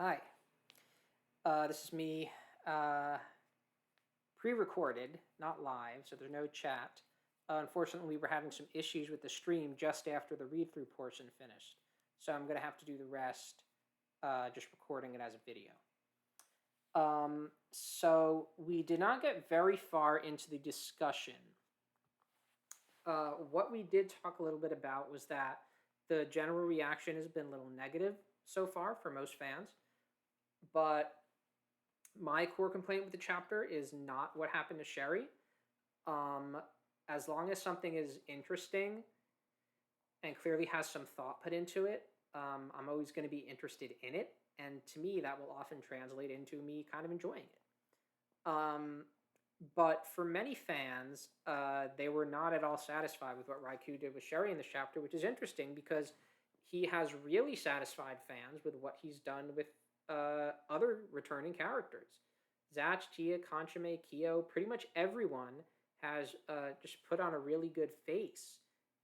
Hi, this is me pre-recorded, not live, so there's no chat. Unfortunately, we were having some issues with the stream just after the read-through portion finished, so I'm going to have to do the rest just recording it as a video. So we did not get very far into the discussion. What we did talk a little bit about was that the general reaction has been a little negative so far for most fans, but my core complaint with the chapter is not what happened to Sherry. As long as something is interesting and clearly has some thought put into it, I'm always going to be interested in it. And to me, that will often translate into me kind of enjoying it. But for many fans, they were not at all satisfied with what Raikou did with Sherry in this chapter, which is interesting because he has really satisfied fans with what he's done with other returning characters. Zatch, Tia, Conchime, Kyo, pretty much everyone has just put on a really good face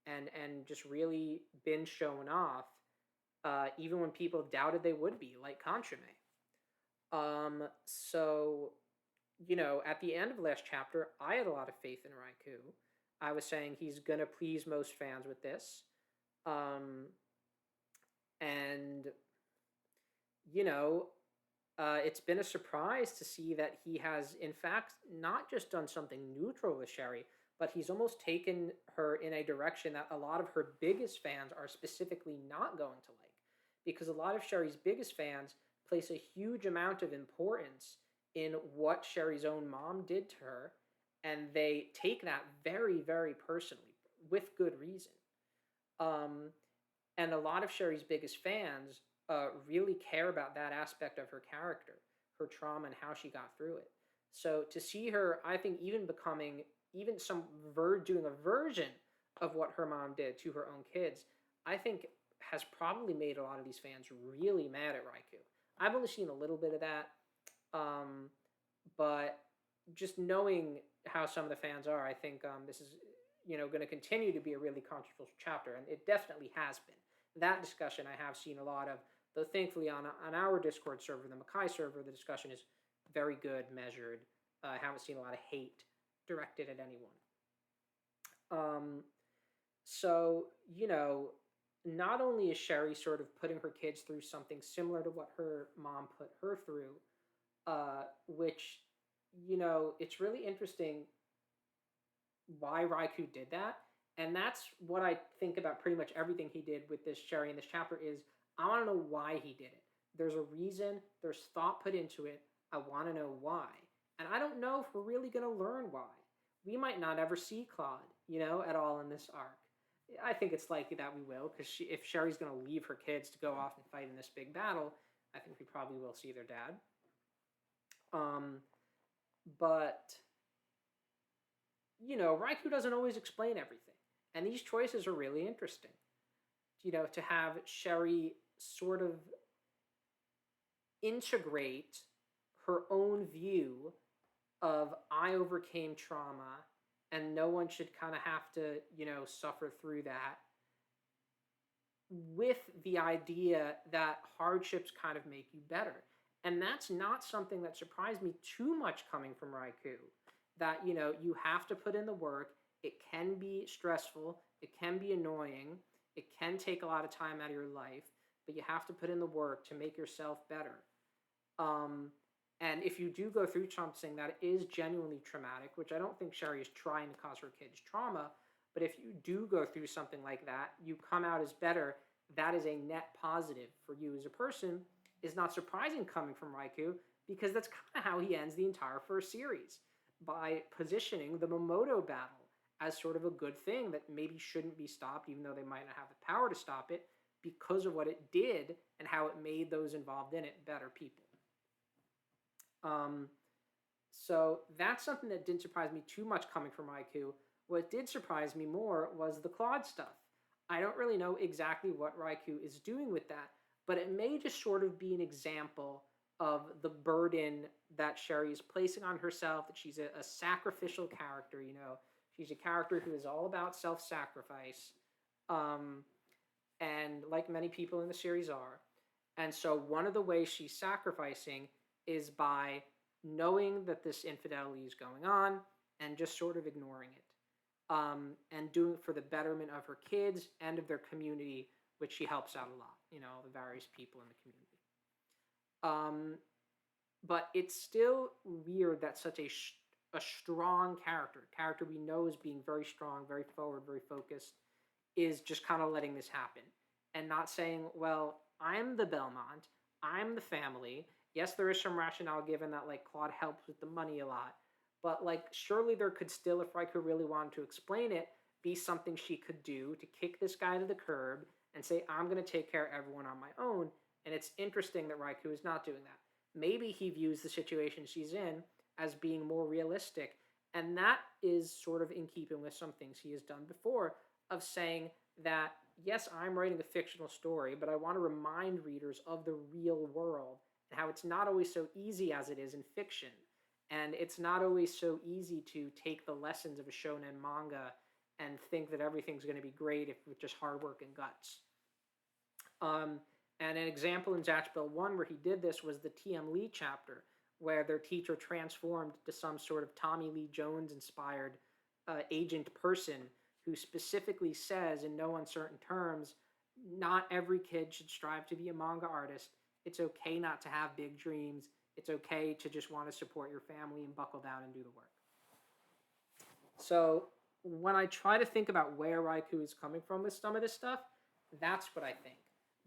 and just really been shown off, even when people doubted they would be, like Conchime. So, at the end of last chapter, I had a lot of faith in Raikou. I was saying he's going to please most fans with this. And, you know, it's been a surprise to see that he has, in fact, not just done something neutral with Sherry, but he's almost taken her in a direction that a lot of her biggest fans are specifically not going to like. Because a lot of Sherry's biggest fans place a huge amount of importance in what Sherry's own mom did to her, and they take that very, very personally, with good reason. Um, and a lot of Sherry's biggest fans really care about that aspect of her character, her trauma, and how she got through it. So to see her, I think, even becoming even doing a version of what her mom did to her own kids, I think has probably made a lot of these fans really mad at Raikou. I've only seen a little bit of that, but just knowing how some of the fans are, I think this is going to continue to be a really controversial chapter, and it definitely has been. That discussion I have seen a lot of, though thankfully on our Discord server, the Makai server, the discussion is very good, measured. I haven't seen a lot of hate directed at anyone. So, not only is Sherry sort of putting her kids through something similar to what her mom put her through, which, it's really interesting why Raikou did that. And that's what I think about pretty much everything he did with this Sherry in this chapter is I want to know why he did it. There's a reason, there's thought put into it. I want to know why. And I don't know if we're really going to learn why. We might not ever see Claude, at all in this arc. I think it's likely that we will, because if Sherry's going to leave her kids to go off and fight in this big battle, I think we probably will see their dad. But Raikou doesn't always explain everything. And these choices are really interesting. To have Sherry sort of integrate her own view of I overcame trauma and no one should kind of have to, suffer through that, with the idea that hardships kind of make you better. And that's not something that surprised me too much coming from Raikou. That, you have to put in the work. It can be stressful. It can be annoying. It can take a lot of time out of your life, but you have to put in the work to make yourself better. And if you do go through something that is genuinely traumatic, which I don't think Sherry is trying to cause her kids trauma, but if you do go through something like that, you come out as better, that is a net positive for you as a person, is not surprising coming from Raikou, because that's kind of how he ends the entire first series, by positioning the Momoto battle as sort of a good thing that maybe shouldn't be stopped, even though they might not have the power to stop it, because of what it did and how it made those involved in it better people. So that's something that didn't surprise me too much coming from Raikou. What did surprise me more was the Claude stuff. I don't really know exactly what Raikou is doing with that, but it may just sort of be an example of the burden that Sherry is placing on herself, that she's a sacrificial character, She's a character who is all about self-sacrifice, and like many people in the series are. And so one of the ways she's sacrificing is by knowing that this infidelity is going on and just sort of ignoring it, and doing it for the betterment of her kids and of their community, which she helps out a lot, the various people in the community. Um, but it's still weird that such a strong character we know is being very strong, very forward, very focused, is just kind of letting this happen and not saying, well, I'm the Belmont, I'm the family. Yes, there is some rationale given that like Claude helps with the money a lot, but like surely there could still, if Riker really wanted to explain it, be something she could do to kick this guy to the curb and say, I'm going to take care of everyone on my own. And it's interesting that Riku is not doing that. Maybe he views the situation she's in as being more realistic. And that is sort of in keeping with some things he has done before, of saying that, yes, I'm writing a fictional story, but I want to remind readers of the real world and how it's not always so easy as it is in fiction. And it's not always so easy to take the lessons of a shonen manga and think that everything's going to be great if with just hard work and guts. And an example in Zatch Bell 1 where he did this was the T.M. Lee chapter, where their teacher transformed to some sort of Tommy Lee Jones inspired agent person who specifically says in no uncertain terms, not every kid should strive to be a manga artist. It's okay not to have big dreams. It's okay to just want to support your family and buckle down and do the work. So when I try to think about where Raikou is coming from with some of this stuff, that's what I think.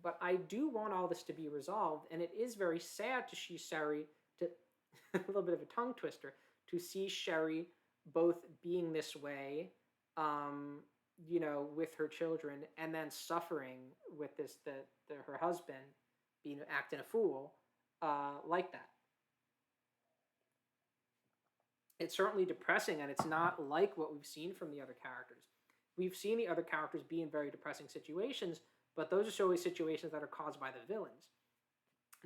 But I do want all this to be resolved, and it is very sad to see Sherry, to a little bit of a tongue twister, to see Sherry both being this way, with her children, and then suffering with this, her husband being acting a fool like that. It's certainly depressing, and it's not like what we've seen from the other characters. We've seen the other characters be in very depressing situations, but those are always situations that are caused by the villains,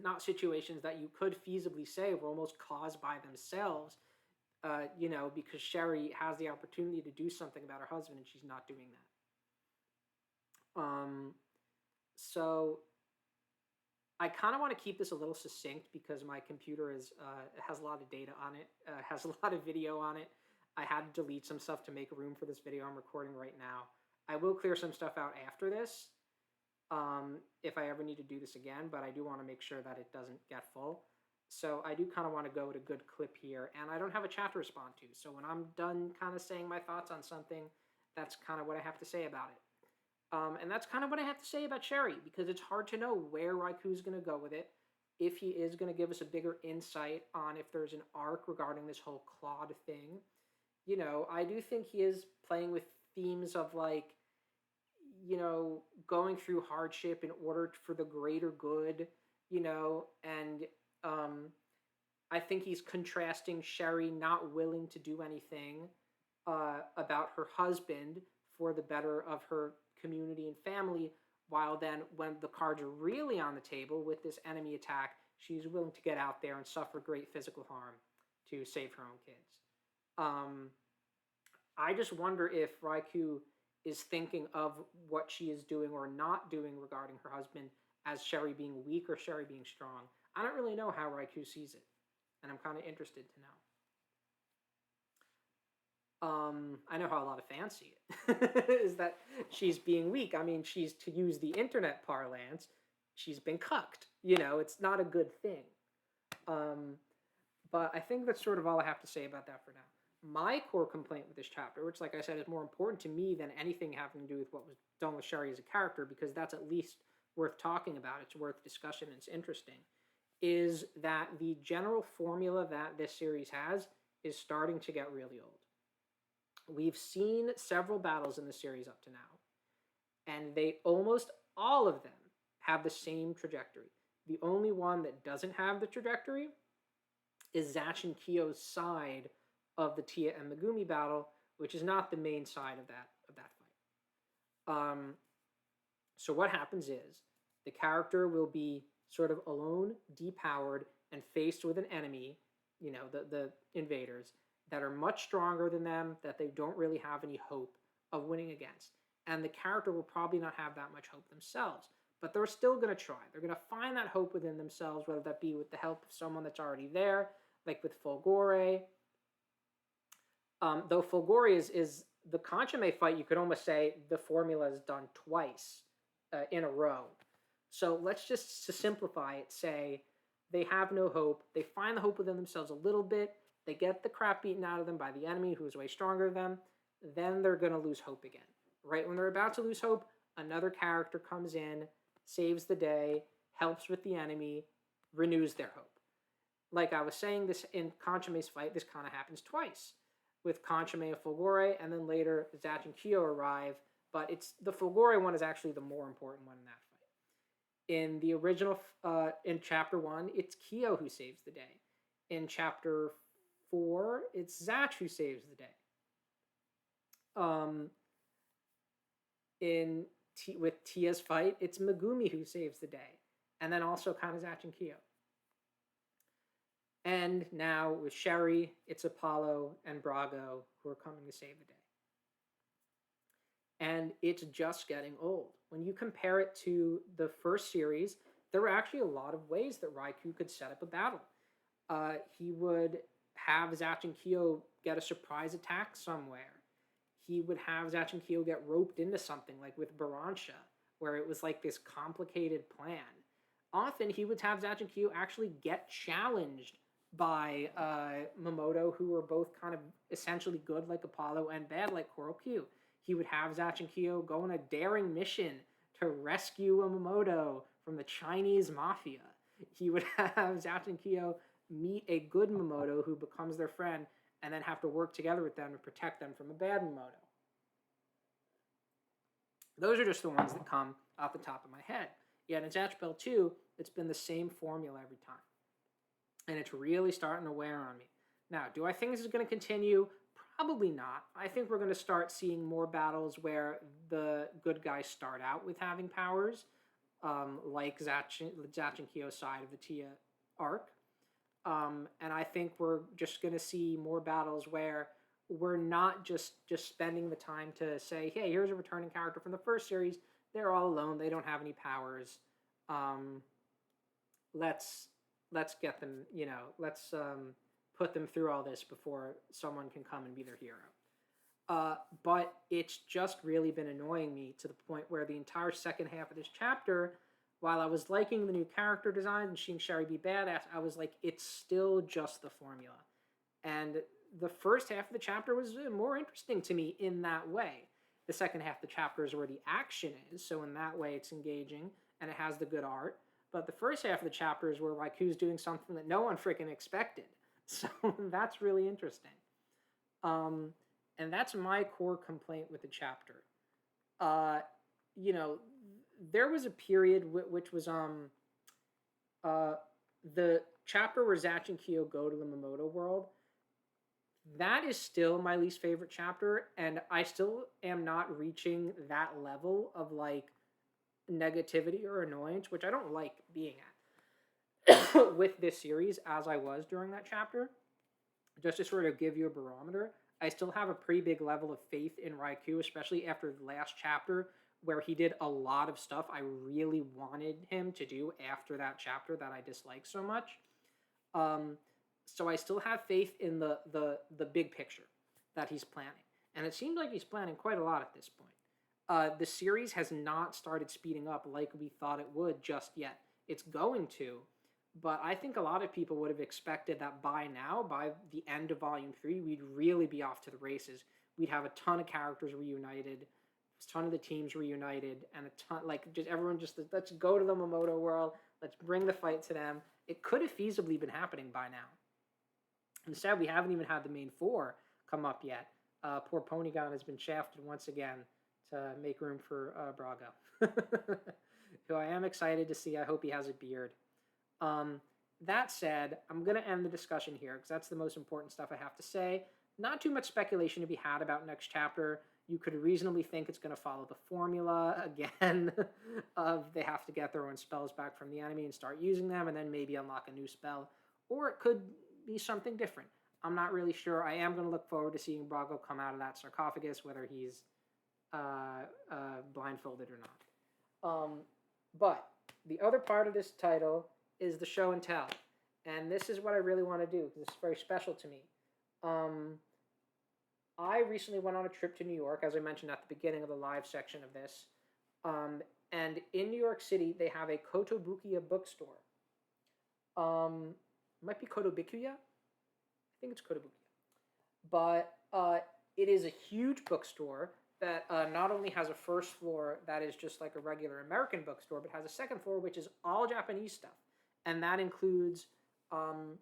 not situations that you could feasibly say were almost caused by themselves, because Sherry has the opportunity to do something about her husband and she's not doing that. So I kind of want to keep this a little succinct because my computer has a lot of data on it, has a lot of video on it. I had to delete some stuff to make room for this video I'm recording right now. I will clear some stuff out after this, if I ever need to do this again, but I do want to make sure that it doesn't get full. So I do kind of want to go with a good clip here, and I don't have a chat to respond to. So when I'm done kind of saying my thoughts on something, that's kind of what I have to say about it. And that's kind of what I have to say about Sherry, because it's hard to know where Raiku's going to go with it, if he is going to give us a bigger insight on if there's an arc regarding this whole Claude thing. I do think he is playing with themes of going through hardship in order for the greater good, and I think he's contrasting Sherry not willing to do anything about her husband for the better of her community and family, while then when the cards are really on the table with this enemy attack, she's willing to get out there and suffer great physical harm to save her own kids. I just wonder if Raikou is thinking of what she is doing or not doing regarding her husband as Sherry being weak or Sherry being strong. I don't really know how Raikou sees it, and I'm kind of interested to know. I know how a lot of fans see it, is that she's being weak. I mean, she's, to use the internet parlance, she's been cucked. It's not a good thing. But I think that's sort of all I have to say about that for now. My core complaint with this chapter, which, like I said, is more important to me than anything having to do with what was done with Sherry as a character, because that's at least worth talking about. It's worth discussion, and it's interesting, is that the general formula that this series has is starting to get really old. We've seen several battles in the series up to now, and they almost all of them have the same trajectory. The only one that doesn't have the trajectory is Zatch and Kyo's side of the Tia and Megumi battle, which is not the main side of that fight. So what happens is the character will be sort of alone, depowered, and faced with an enemy, the invaders, that are much stronger than them, that they don't really have any hope of winning against. And the character will probably not have that much hope themselves. but they're still going to try. They're going to find that hope within themselves, whether that be with the help of someone that's already there, like with Fulgore. Though Fulgore is the Conchame fight, you could almost say the formula is done twice in a row. So let's just, to simplify it, say they have no hope. They find the hope within themselves a little bit. They get the crap beaten out of them by the enemy, who is way stronger than them. Then they're going to lose hope again. Right when they're about to lose hope, another character comes in, saves the day, helps with the enemy, renews their hope. Like I was saying, this in Conchame's fight, this kind of happens twice. With Conchame and Fulgore, and then later Zatch and Kyo arrive. But it's the Fulgore one is actually the more important one in that fight. In the original, in Chapter 1, it's Kyo who saves the day. In Chapter 4, it's Zatch who saves the day. With Tia's fight, it's Megumi who saves the day. And then also kind of Zatch and Kyo. And now with Sherry, it's Apollo and Brago who are coming to save the day. And it's just getting old. When you compare it to the first series, there were actually a lot of ways that Raikou could set up a battle. He would have Zatch and Kyo get a surprise attack somewhere. He would have Zatch and Kyo get roped into something, like with Baransha, where it was like this complicated plan. Often he would have Zatch and Kyo actually get challenged by Momoto, who were both kind of essentially good like Apollo and bad like Coral Q. He would have Zatch and Kyo go on a daring mission to rescue a Momoto from the Chinese mafia. He would have Zatch and Kyo meet a good Momoto who becomes their friend and then have to work together with them to protect them from a bad Momoto. Those are just the ones that come off the top of my head. Yet in Zatch Bell 2, it's been the same formula every time. And it's really starting to wear on me. Now, do I think this is going to continue? Probably not. I think we're going to start seeing more battles where the good guys start out with having powers, like Zatch and Kyo's side of the Tia arc. And I think we're just going to see more battles where we're not just spending the time to say, hey, here's a returning character from the first series. They're all alone. They don't have any powers. Let's get them, let's put them through all this before someone can come and be their hero. But it's just really been annoying me to the point where the entire second half of this chapter, while I was liking the new character design and seeing Sherry be badass, I was like, it's still just the formula. And the first half of the chapter was more interesting to me in that way. The second half of the chapter is where the action is, so in that way it's engaging and it has the good art. But the first half of the chapter is where Raikou's doing something that no one freaking expected. So that's really interesting. And that's my core complaint with the chapter. There was a period which was the chapter where Zatch and Kyo go to the Momoto world. That is still my least favorite chapter, and I still am not reaching that level of like negativity or annoyance, which I don't like being at with this series as I was during that chapter. Just to sort of give you a barometer, I still have a pretty big level of faith in Raikou, especially after the last chapter where he did a lot of stuff I really wanted him to do after that chapter that I disliked so much. So I still have faith in the big picture that he's planning. And it seems like he's planning quite a lot at this point. The series has not started speeding up like we thought it would just yet. It's going to, but I think a lot of people would have expected that by now, by the end of Volume 3, we'd really be off to the races. We'd have a ton of characters reunited, a ton of the teams reunited, and a ton, just everyone just, let's go to the Momoto world, let's bring the fight to them. It could have feasibly been happening by now. Instead, we haven't even had the main four come up yet. Poor Ponygon has been shafted once again to make room for Brago, who I am excited to see. I hope he has a beard. That said, I'm going to end the discussion here because that's the most important stuff I have to say. Not too much speculation to be had about next chapter. You could reasonably think it's going to follow the formula again of they have to get their own spells back from the enemy and start using them and then maybe unlock a new spell. Or it could be something different. I'm not really sure. I am going to look forward to seeing Brago come out of that sarcophagus, whether he's blindfolded or not. But the other part of this title is the show and tell. And this is what I really want to do because it's very special to me. Um, I recently went on a trip to New York, as I mentioned at the beginning of the live section of this. And in New York City, they have a Kotobukiya bookstore. Um, might be Kotobukiya. I think it's Kotobukiya. But it is a huge bookstore that not only has a first floor that is just like a regular American bookstore, but has a second floor which is all Japanese stuff, and that includes um,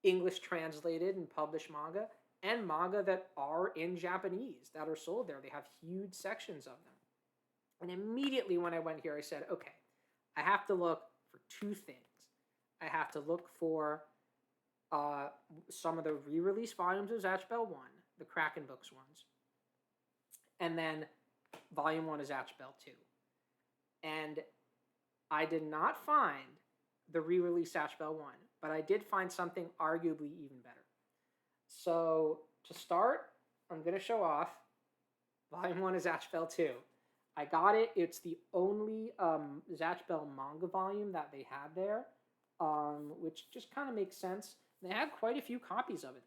English translated and published manga and manga that are in Japanese that are sold there. They have huge sections of them. And immediately when I went here, I said, okay, I have to look for two things. I have to look for uh, some of the re-release volumes of Zatch Bell 1, the Kraken Books ones, and then Volume 1 is Zatch Bell 2. And I did not find the re-release Zatch Bell 1, but I did find something arguably even better. So to start, I'm going to show off Volume 1 is Zatch Bell 2. I got it. It's the only Zatch Bell manga volume that they had there, which just kind of makes sense. They had quite a few copies of it,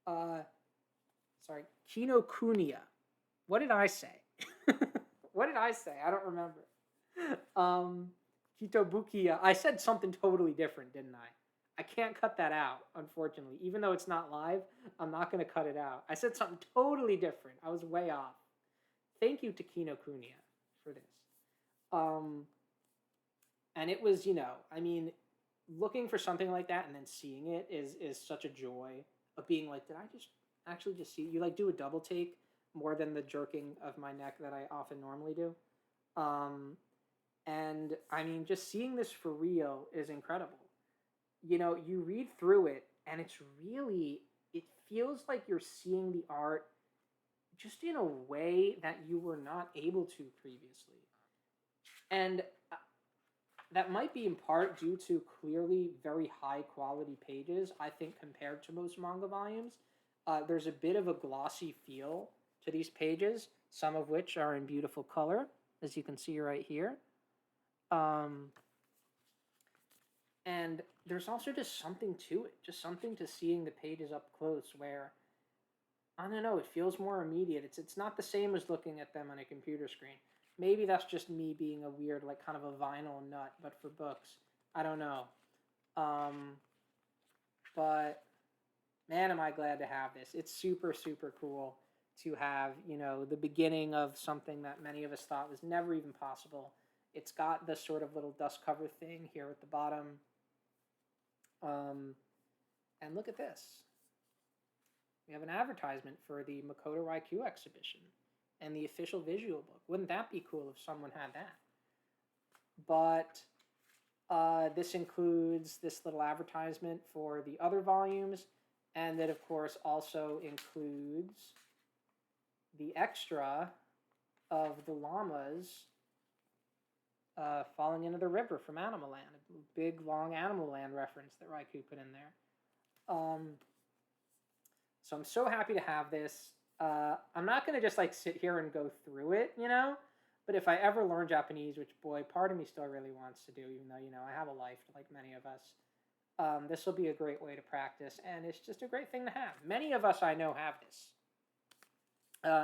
though. Sorry, Kinokuniya. What did I say? What did I say? I don't remember. Kitobukiya. I said something totally different, didn't I? I can't cut that out, unfortunately. Even though it's not live, I'm not going to cut it out. I said something totally different. I was way off. Thank you to Kinokuniya for this. And it was, I mean, looking for something like that and then seeing it is such a joy of being like, did I just actually just see you? Like, do a double take more than the jerking of my neck that I often normally do. And I mean, just seeing this for real is incredible. You read through it and it feels like you're seeing the art just in a way that you were not able to previously. And that might be in part due to clearly very high quality pages, I think, compared to most manga volumes. There's a bit of a glossy feel to these pages, some of which are in beautiful color, as you can see right here. And there's also just something to it, just something to seeing the pages up close where, I don't know, it feels more immediate. It's not the same as looking at them on a computer screen. Maybe that's just me being a weird, like, kind of a vinyl nut, but for books. I don't know. But, man, am I glad to have this. It's super, super cool to have, the beginning of something that many of us thought was never even possible. It's got this sort of little dust cover thing here at the bottom. And look at this. We have an advertisement for the Makoto Raikou exhibition and the official visual book. Wouldn't that be cool if someone had that? But this includes this little advertisement for the other volumes, and that, of course, also includes the extra of the llamas falling into the river from Animal Land. A big, long Animal Land reference that Raikou put in there. So I'm so happy to have this. I'm not going to just like sit here and go through it, but if I ever learn Japanese, which, boy, part of me still really wants to do, even though, I have a life like many of us, this will be a great way to practice, and it's just a great thing to have. Many of us I know have this.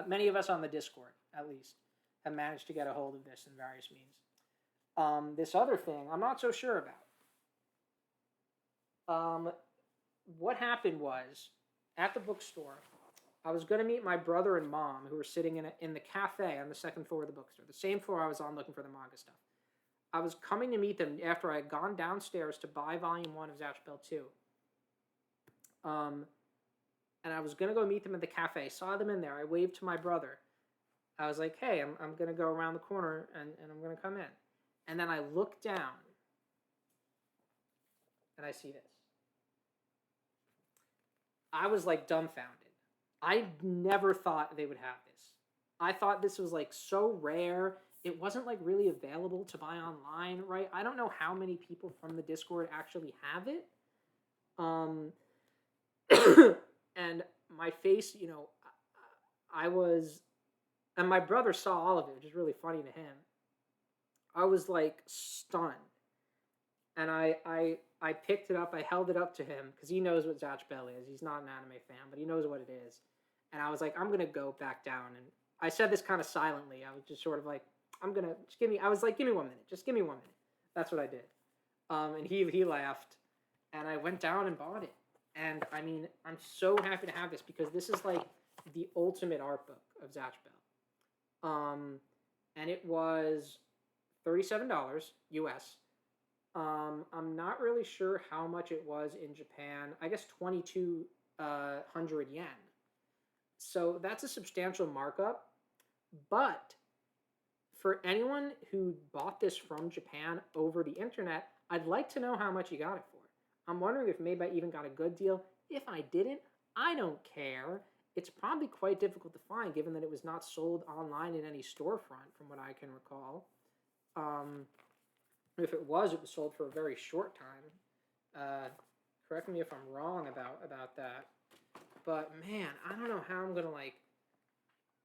Many of us on the Discord, at least, have managed to get a hold of this in various means. This other thing, I'm not so sure about. What happened was, at the bookstore, I was going to meet my brother and mom, who were sitting in the cafe on the second floor of the bookstore, the same floor I was on looking for the manga stuff. I was coming to meet them after I had gone downstairs to buy Volume 1 of Zatch Bell 2. And I was going to go meet them at the cafe. Saw them in there. I waved to my brother. I was like, hey, I'm going to go around the corner, and I'm going to come in. And then I look down, and I see this. I was like dumbfounded. I never thought they would have this. I thought this was like so rare. It wasn't like really available to buy online, right? I don't know how many people from the Discord actually have it. And my face, I was, and my brother saw all of it, which is really funny to him. I was like stunned. And I picked it up. I held it up to him because he knows what Zatch Bell is. He's not an anime fan, but he knows what it is. And I was like, I'm gonna go back down. And I said this kind of silently. I was just sort of like, I'm gonna just give me. I was like, give me 1 minute. Just give me 1 minute. That's what I did. And he laughed, and I went down and bought it. And I mean, I'm so happy to have this because this is like the ultimate art book of Zatch Bell. And it was $37 US. I'm not really sure how much it was in Japan. I guess 2,200 yen. So that's a substantial markup. But for anyone who bought this from Japan over the internet, I'd like to know how much you got it for. I'm wondering if maybe I even got a good deal. If I didn't, I don't care. It's probably quite difficult to find given that it was not sold online in any storefront from what I can recall. If it was sold for a very short time. Correct me if I'm wrong about that. But man, I don't know how I'm gonna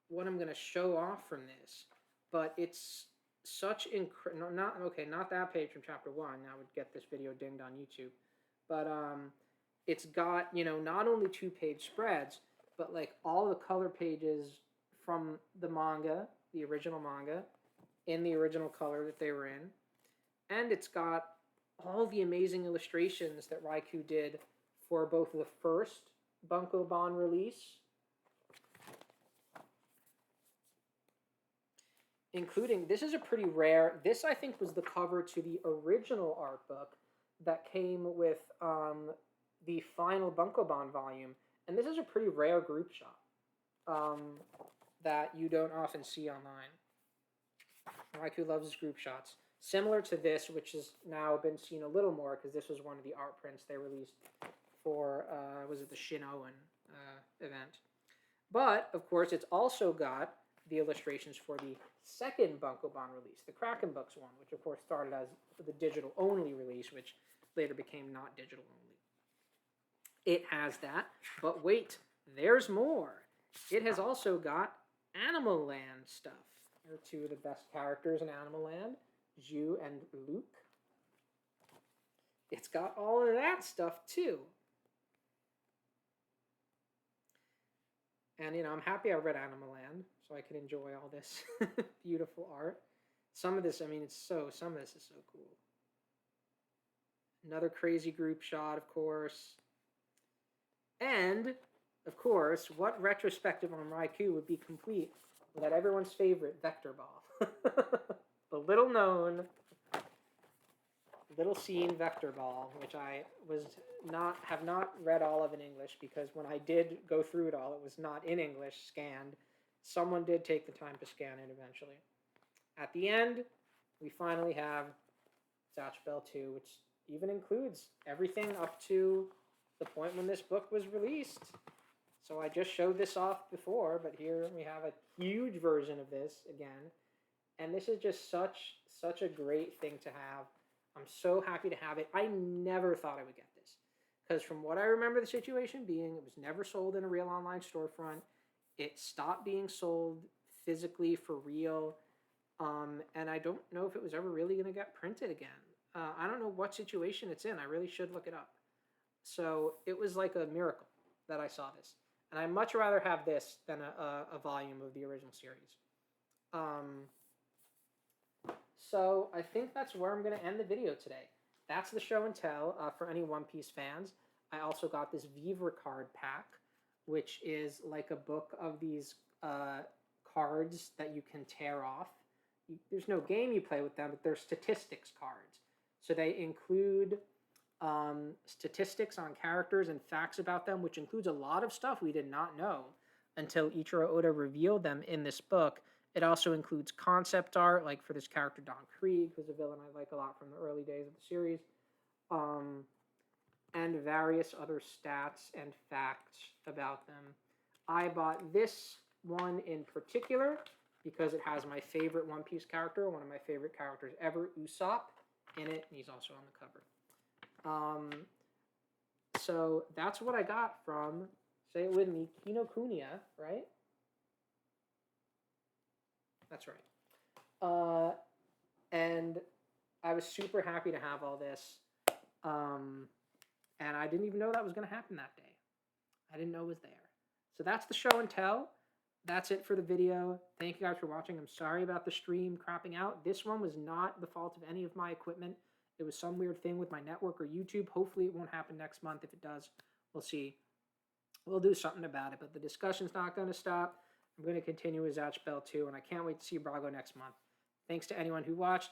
what I'm gonna show off from this. But it's such not that page from chapter 1. That would get this video dinged on YouTube. But it's got not only 2-page spreads, but like all the color pages from the manga, the original manga, in the original color that they were in. And it's got all the amazing illustrations that Raikou did for both the first Bunko-Ban release, including, this is a pretty rare, this I think was the cover to the original art book that came with the final Bunko-Ban volume. And this is a pretty rare group shot that you don't often see online. Raikou loves his group shots. Similar to this, which has now been seen a little more because this was one of the art prints they released for, was it the Shin Owen event. But, of course, it's also got the illustrations for the second Bunko-Ban release, the Kraken Books one, which, of course, started as the digital-only release, which later became not digital-only. It has that, but wait, there's more. It has also got Animal Land stuff. They're two of the best characters in Animal Land, Zhu and Luke. It's got all of that stuff too. And I'm happy I read Animal Land so I can enjoy all this beautiful art. Some of this, some of this is so cool. Another crazy group shot, of course. And, of course, what retrospective on Raikou would be complete without everyone's favorite Vector Ball? The little known, little seen Vector Ball, which I have not read all of in English because when I did go through it all, it was not in English, scanned. Someone did take the time to scan it eventually. At the end, we finally have Zatch Bell 2, which even includes everything up to the point when this book was released. So I just showed this off before, but here we have a huge version of this again. And this is just such a great thing to have. I'm so happy to have it. I never thought I would get this. Because from what I remember the situation being, it was never sold in a real online storefront. It stopped being sold physically for real. And I don't know if it was ever really going to get printed again. I don't know what situation it's in. I really should look it up. So it was like a miracle that I saw this. And I'd much rather have this than a volume of the original series. So I think that's where I'm going to end the video today. That's the show and tell for any One Piece fans. I also got this Vivre card pack, which is like a book of these cards that you can tear off. There's no game you play with them, but they're statistics cards. So they include statistics on characters and facts about them, which includes a lot of stuff we did not know until Ichiro Oda revealed them in this book. It also includes concept art, like for this character Don Krieg, who's a villain I like a lot from the early days of the series, and various other stats and facts about them. I bought this one in particular because it has my favorite One Piece character, one of my favorite characters ever, Usopp, in it, and he's also on the cover. So that's what I got from, say it with me, Kinokuniya, right? That's right. and I was super happy to have all this. And I didn't even know that was going to happen that day. I didn't know it was there. So that's the show and tell. That's it for the video. Thank you guys for watching. I'm sorry about the stream crapping out. This one was not the fault of any of my equipment. It was some weird thing with my network or YouTube. Hopefully it won't happen next month. If it does, we'll see. We'll do something about it, but the discussion's not going to stop. I'm going to continue with Zatch Bell 2, and I can't wait to see Brago next month. Thanks to anyone who watched.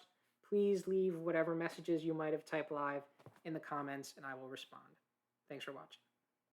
Please leave whatever messages you might have typed live in the comments, and I will respond. Thanks for watching.